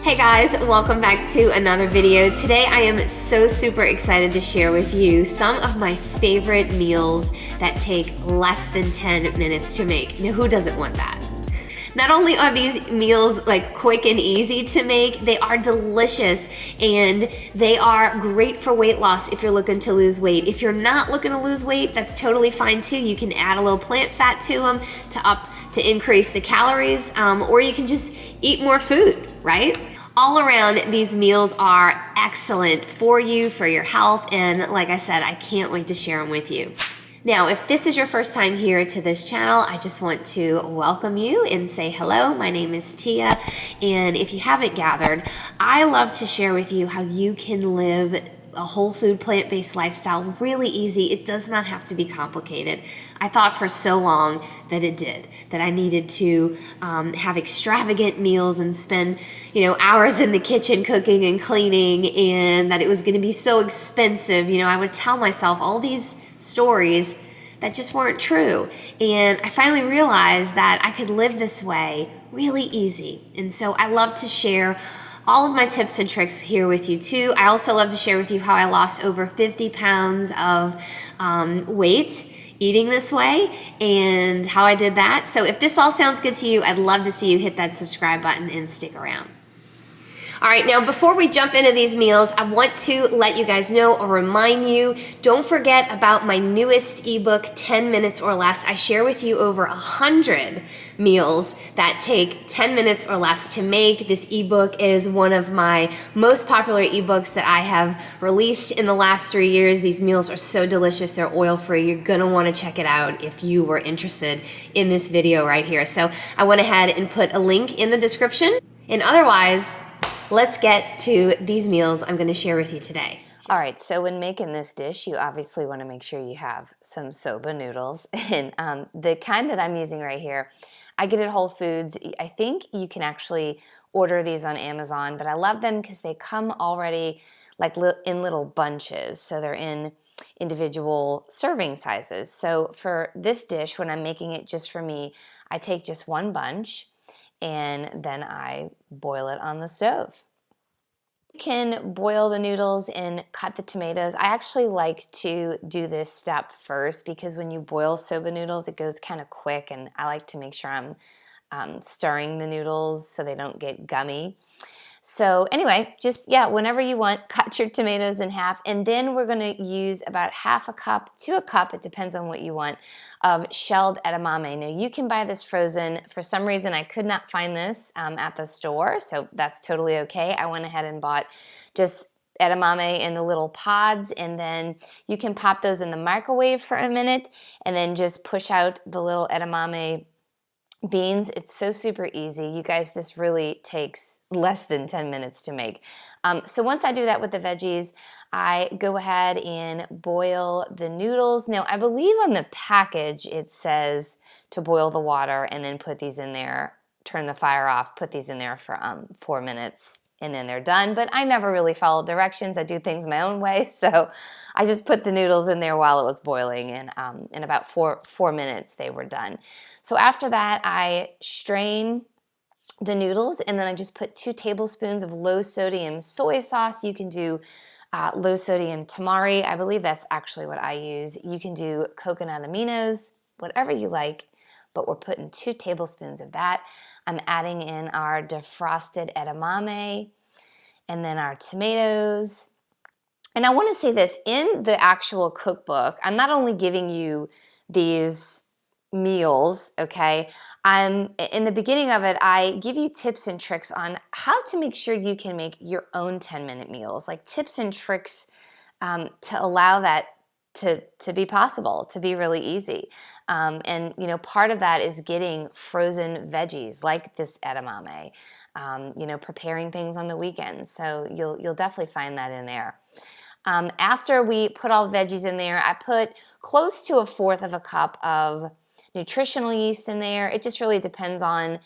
Hey guys, welcome back to another video. Today I am so super excited to share with you some of my favorite meals that take less than 10 minutes to make. Now who doesn't want that? Not only are these meals like quick and easy to make, they are delicious and they are great for weight loss if you're looking to lose weight. If you're not looking to lose weight, that's totally fine too. You can add a little plant fat to them to increase the calories, or you can just eat more food, right? All around, these meals are excellent for you, for your health, and like I said, I can't wait to share them with you. Now, if this is your first time here to this channel, I just want to welcome you and say hello. My name is Tia, and if you haven't gathered, I love to share with you how you can live a whole food, plant-based lifestyle really easy. It does not have to be complicated. I thought for so long that it did, that I needed to have extravagant meals and spend, hours in the kitchen cooking and cleaning, and that it was going to be so expensive. I would tell myself all these stories that just weren't true. And I finally realized that I could live this way really easy. And so I love to share all of my tips and tricks here with you too. I also love to share with you how I lost over 50 pounds of weight eating this way and how I did that. So if this all sounds good to you, I'd love to see you hit that subscribe button and stick around. All right, now before we jump into these meals, I want to let you guys know or remind you, don't forget about my newest ebook, 10 Minutes or Less. I share with you over 100 meals that take 10 minutes or less to make. This ebook is one of my most popular ebooks that I have released in the last 3 years. These meals are so delicious. They're oil-free. You're gonna wanna check it out if you were interested in this video right here. So I went ahead and put a link in the description. And otherwise, let's get to these meals I'm going to share with you today. All right, so when making this dish, you obviously want to make sure you have some soba noodles. And the kind that I'm using right here, I get at Whole Foods. I think you can actually order these on Amazon, but I love them because they come already like in little bunches. So they're in individual serving sizes. So for this dish, when I'm making it just for me, I take just one bunch and then I boil it on the stove. You can boil the noodles and cut the tomatoes. I actually like to do this step first because when you boil soba noodles, it goes kind of quick, and I like to make sure I'm stirring the noodles so they don't get gummy. So anyway, just, whenever you want, cut your tomatoes in half, and then we're going to use about half a cup to a cup, it depends on what you want, of shelled edamame. Now, you can buy this frozen. For some reason, I could not find this at the store, so that's totally okay. I went ahead and bought just edamame in the little pods, and then you can pop those in the microwave for a minute, and then just push out the little edamame beans. It's so super easy. You guys, this really takes less than 10 minutes to make. So once I do that with the veggies, I go ahead and boil the noodles. Now, I believe on the package it says to boil the water and then put these in there, turn the fire off, put these in there for 4 minutes, and then they're done. But I never really follow directions. I do things my own way. So I just put the noodles in there while it was boiling, and in about four minutes they were done. So after that, I strain the noodles, and then I just put 2 tablespoons of low sodium soy sauce. You can do low sodium tamari. I believe that's actually what I use. You can do coconut aminos, whatever you like, but we're putting 2 tablespoons of that. I'm adding in our defrosted edamame and then our tomatoes. And I want to say this, in the actual cookbook, I'm not only giving you these meals, okay? In the beginning of it, I give you tips and tricks on how to make sure you can make your own 10-minute meals, like tips and tricks to allow that to be possible, to be really easy. And part of that is getting frozen veggies like this edamame, preparing things on the weekends. So you'll definitely find that in there. After we put all the veggies in there, I put close to 1/4 of a cup of nutritional yeast in there. It just really depends on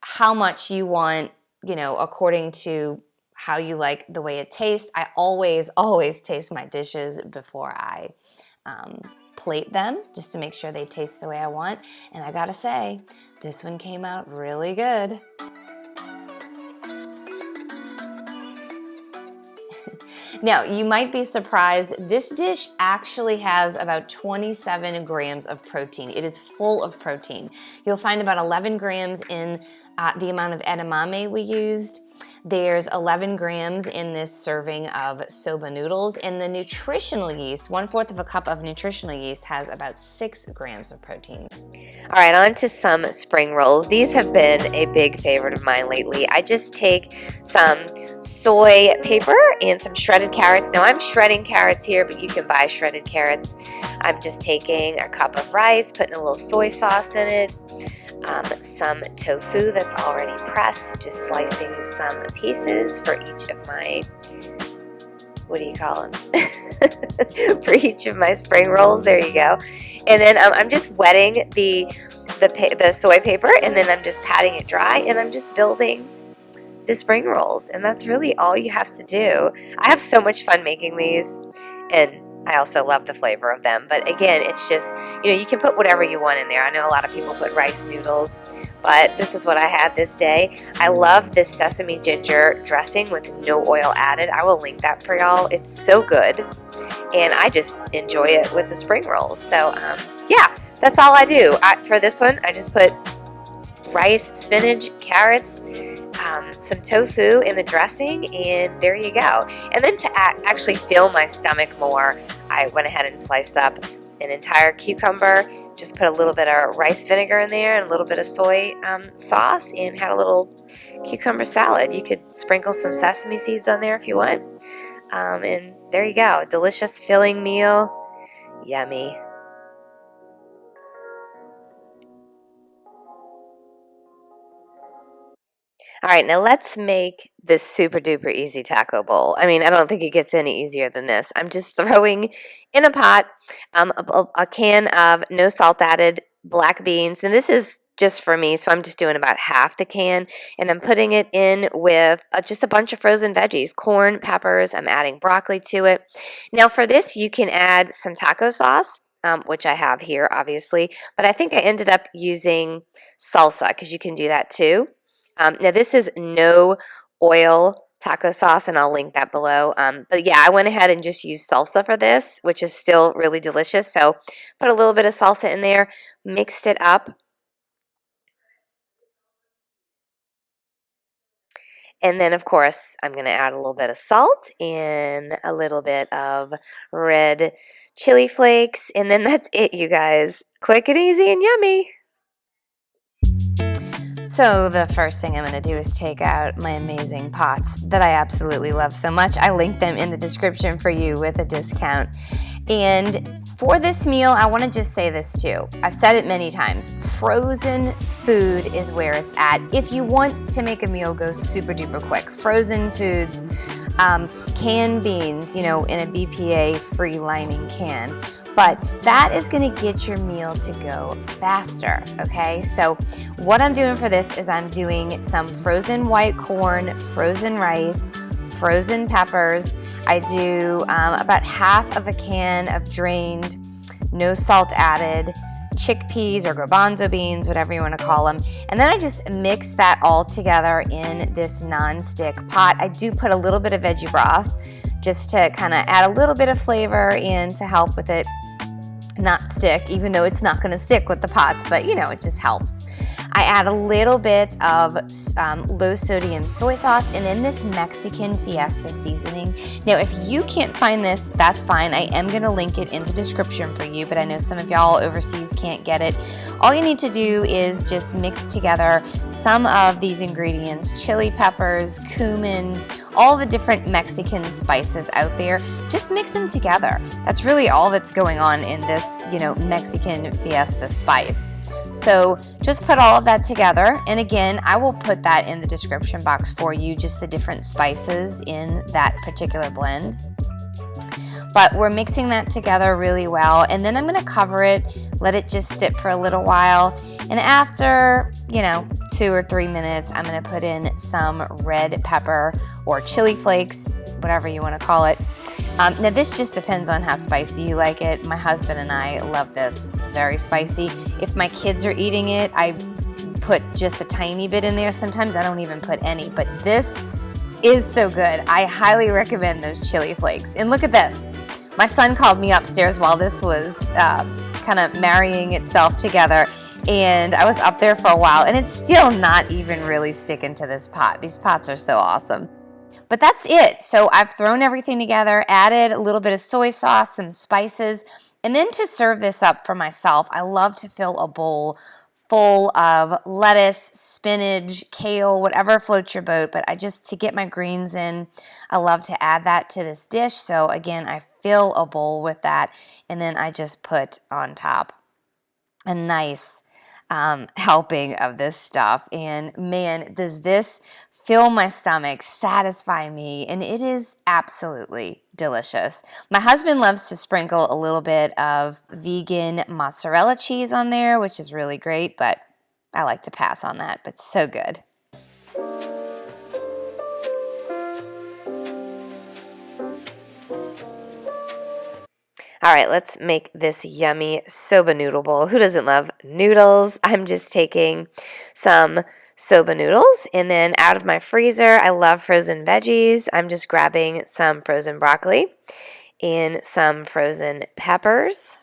how much you want, according to how you like the way it tastes. I always taste my dishes before I plate them, just to make sure they taste the way I want. And I gotta say, this one came out really good. Now, you might be surprised, this dish actually has about 27 grams of protein. It is full of protein. You'll find about 11 grams in the amount of edamame we used. There's 11 grams in this serving of soba noodles, and the nutritional yeast, 1/4 of a cup of nutritional yeast, has about 6 grams of protein. All right, on to some spring rolls. These have been a big favorite of mine lately. I just take some soy paper and some shredded carrots. Now I'm shredding carrots here, but you can buy shredded carrots. I'm just taking a cup of rice, putting a little soy sauce in it, some tofu that's already pressed, just slicing some pieces for each of my, what do you call them? For each of my spring rolls, there you go. And then I'm just wetting the soy paper, and then I'm just patting it dry, and I'm just building the spring rolls, and that's really all you have to do. I have so much fun making these, and I also love the flavor of them. But again, it's just, you can put whatever you want in there. I know a lot of people put rice noodles, but this is what I had this day. I love this sesame ginger dressing with no oil added. I will link that for y'all. It's so good, and I just enjoy it with the spring rolls. So yeah, that's all I do. For this one, I just put rice, spinach, carrots, some tofu in the dressing, and there you go. And then to actually fill my stomach more, I went ahead and sliced up an entire cucumber, just put a little bit of rice vinegar in there and a little bit of soy sauce, and had a little cucumber salad. You could sprinkle some sesame seeds on there if you want. And there you go. Delicious filling meal. Yummy. All right, now let's make this super duper easy taco bowl. I mean, I don't think it gets any easier than this. I'm just throwing in a pot a can of no salt added black beans, and this is just for me, so I'm just doing about half the can, and I'm putting it in with just a bunch of frozen veggies, corn, peppers. I'm adding broccoli to it. Now for this, you can add some taco sauce, which I have here, obviously, but I think I ended up using salsa because you can do that too. Now this is no oil taco sauce, and I'll link that below. But yeah, I went ahead and just used salsa for this, which is still really delicious. So put a little bit of salsa in there, mixed it up. And then, of course, I'm going to add a little bit of salt and a little bit of red chili flakes. And then that's it, you guys. Quick and easy and yummy. So the first thing I'm going to do is take out my amazing pots that I absolutely love so much. I linked them in the description for you with a discount. And for this meal, I want to just say this too. I've said it many times. Frozen food is where it's at. If you want to make a meal go super duper quick, frozen foods, canned beans, in a BPA-free lining can. But that is going to get your meal to go faster, okay? So what I'm doing for this is I'm doing some frozen white corn, frozen rice, frozen peppers. I do about half of a can of drained, no salt added, chickpeas or garbanzo beans, whatever you want to call them. And then I just mix that all together in this non-stick pot. I do put a little bit of veggie broth just to kind of add a little bit of flavor and to help with it not stick, even though it's not going to stick with the pots, but it just helps. I add a little bit of low sodium soy sauce and then this Mexican Fiesta seasoning. Now, if you can't find this, that's fine. I am going to link it in the description for you, but I know some of y'all overseas can't get it. All you need to do is just mix together some of these ingredients, chili peppers, cumin, all the different Mexican spices out there. Just mix them together. That's really all that's going on in this, Mexican Fiesta spice. So just put all of that together, and again, I will put that in the description box for you, just the different spices in that particular blend. But we're mixing that together really well, and then I'm going to cover it, let it just sit for a little while, and after, 2 or 3 minutes, I'm going to put in some red pepper or chili flakes, whatever you want to call it. Now this just depends on how spicy you like it. My husband and I love this very spicy. If my kids are eating it, I put just a tiny bit in there. Sometimes I don't even put any, but this is so good. I highly recommend those chili flakes. And look at this. My son called me upstairs while this was kind of marrying itself together, and I was up there for a while, and it's still not even really sticking to this pot. These pots are so awesome. But that's it. So I've thrown everything together, added a little bit of soy sauce, some spices, and then to serve this up for myself, I love to fill a bowl full of lettuce, spinach, kale, whatever floats your boat, but to get my greens in, I love to add that to this dish. So again, I fill a bowl with that, and then I just put on top a nice helping of this stuff. And man, does this fill my stomach, satisfy me, and it is absolutely delicious. My husband loves to sprinkle a little bit of vegan mozzarella cheese on there, which is really great, but I like to pass on that, but so good. All right, let's make this yummy soba noodle bowl. Who doesn't love noodles? I'm just taking some soba noodles, and then out of my freezer, I love frozen veggies. I'm just grabbing some frozen broccoli and some frozen peppers.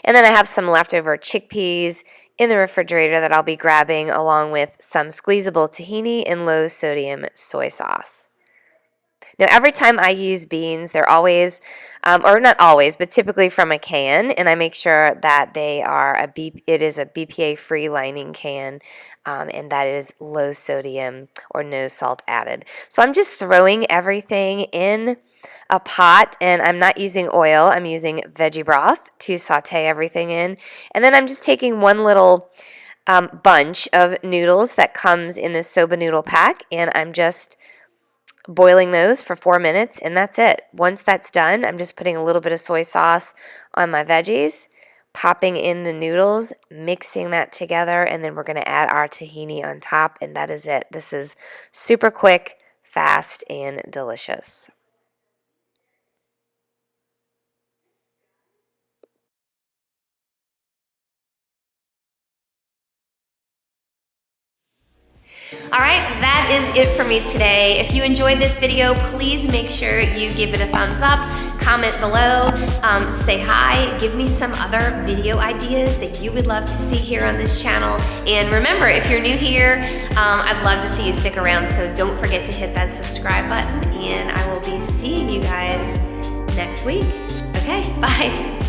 And then I have some leftover chickpeas in the refrigerator that I'll be grabbing, along with some squeezable tahini and low sodium soy sauce. Now, every time I use beans, they're always, or not always, but typically from a can, and I make sure that it is a BPA-free lining can, and that is low sodium or no salt added. So I'm just throwing everything in a pot, and I'm not using oil. I'm using veggie broth to saute everything in, and then I'm just taking one little bunch of noodles that comes in this soba noodle pack, and I'm just boiling those for 4 minutes, and that's it. Once that's done, I'm just putting a little bit of soy sauce on my veggies, popping in the noodles, mixing that together, and then we're going to add our tahini on top, and that is it. This is super quick, fast, and delicious. All right, that is it for me today. If you enjoyed this video, please make sure you give it a thumbs up, comment below, say hi, give me some other video ideas that you would love to see here on this channel. And remember, if you're new here, I'd love to see you stick around, so don't forget to hit that subscribe button, and I will be seeing you guys next week. Okay, bye.